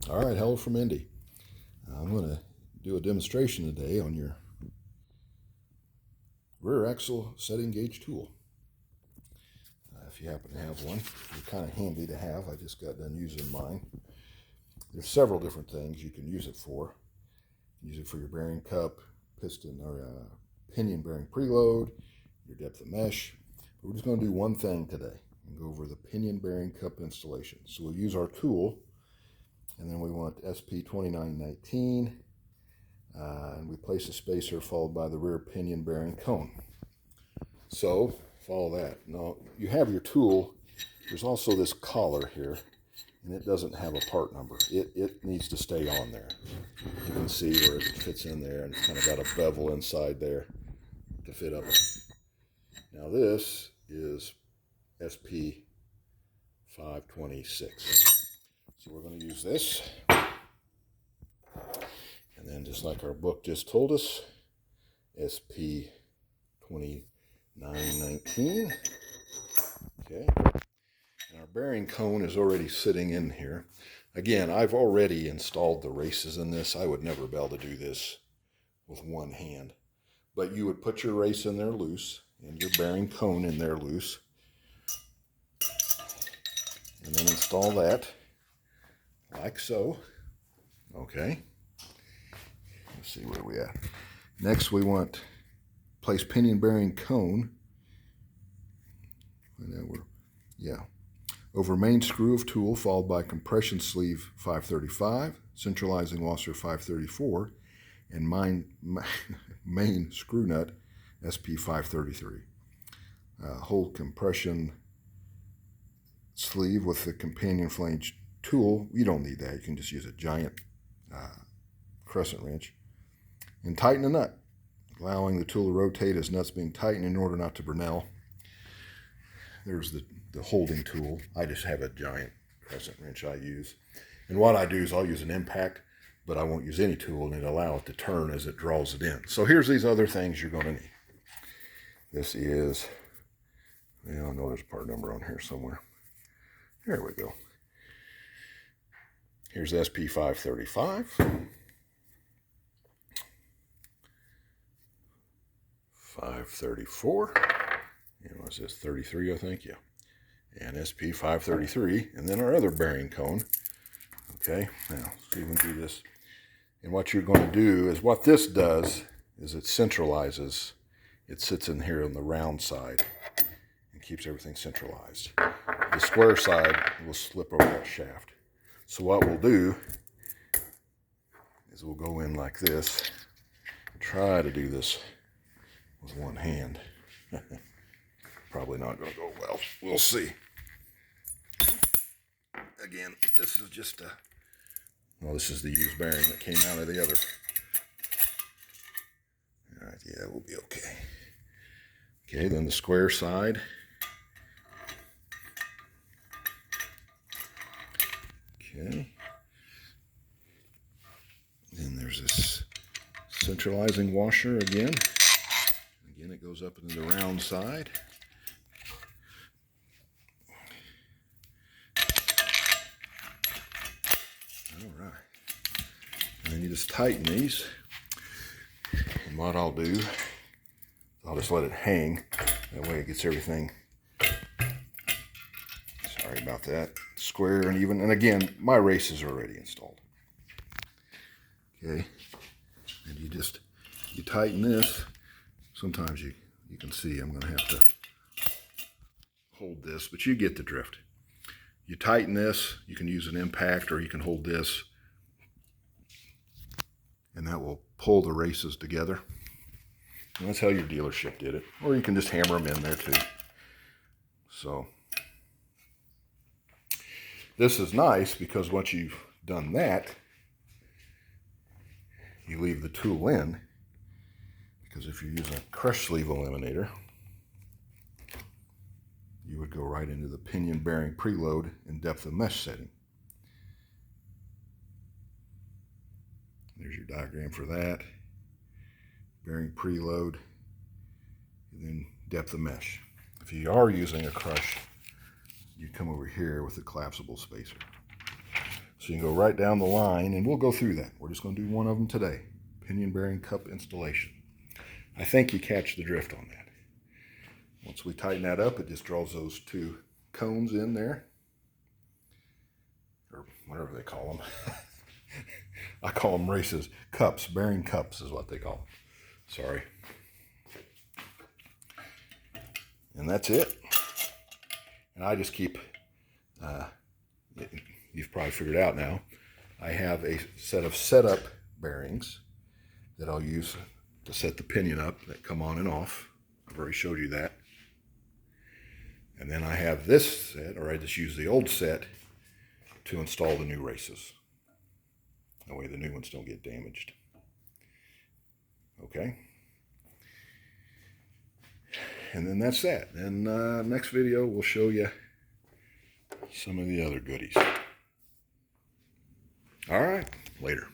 All right, hello from Indy. I'm going to do a demonstration today on your rear axle setting gauge tool. If you happen to have one, they're kind of handy to have. I just got done using mine. There's several different things you can use it for. Use it for your bearing cup, piston or pinion bearing preload, your depth of mesh. But we're just going to do one thing today and go over the pinion bearing cup installation. So we'll use our tool. And then we want SP2919, and we place a spacer followed by the rear pinion bearing cone. So follow that. Now you have your tool. There's also this collar here, and it doesn't have a part number. It needs to stay on there. You can see where it fits in there, and it's kind of got a bevel inside there to fit up. Now this is SP526. So we're going to use this, and then just like our book just told us, SP2919. Okay, and our bearing cone is already sitting in here. Again, I've already installed the races in this. I would never be able to do this with one hand, but you would put your race in there loose and your bearing cone in there loose, and then install that like so. Okay, let's see where we at. Next we want place pinion bearing cone, and then over main screw of tool, followed by compression sleeve 535, centralizing washer 534, and main screw nut SP533. Hold compression sleeve with the companion flange tool. You don't need that. You can just use a giant crescent wrench. And tighten the nut, allowing the tool to rotate as nuts being tightened in order not to brunel. There's the holding tool. I just have a giant crescent wrench I use. And what I do is I'll use an impact, but I won't use any tool, and allow it to turn as it draws it in. So here's these other things you're going to need. This is, I know there's a part number on here somewhere. There we go. Here's SP535. 534. What's this? 33, I think. Yeah. And SP533, and then our other bearing cone. Okay. Now, so you can do this. And what you're going to do is, what this does is it centralizes. It sits in here on the round side and keeps everything centralized. The square side will slip over that shaft. So what we'll do is we'll go in like this. Try to do this with one hand. Probably not going to go well. We'll see. Again, this is just this is the used bearing that came out of the other. All right, yeah, we'll be okay. Okay, then the square side. Okay. Then there's this centralizing washer again. Again, it goes up into the round side. All right. And then you just tighten these. And what I'll do, I'll just let it hang. That way it gets everything, sorry about that, square and even. And again, my race is already installed. Okay. And you tighten this. Sometimes you can see I'm going to have to hold this, but you get the drift. You tighten this, you can use an impact, or you can hold this, and that will pull the races together. And that's how your dealership did it. Or you can just hammer them in there too. So this is nice because once you've done that, you leave the tool in, because if you're using a crush sleeve eliminator, you would go right into the pinion bearing preload and depth of mesh setting. There's your diagram for that. Bearing preload, and then depth of mesh. If you are using a crush, you come over here with a collapsible spacer. So you can go right down the line, and we'll go through that. We're just going to do one of them today. Pinion bearing cup installation. I think you catch the drift on that. Once we tighten that up, it just draws those two cones in there, or whatever they call them. I call them races. Cups, bearing cups is what they call them. Sorry. And that's it. And I just keep, you've probably figured out now, I have a set of setup bearings that I'll use to set the pinion up that come on and off. I've already showed you that. And then I have this set, or I just use the old set to install the new races. That way the new ones don't get damaged. Okay. And then that's that. And next video we'll show you some of the other goodies. All right, later.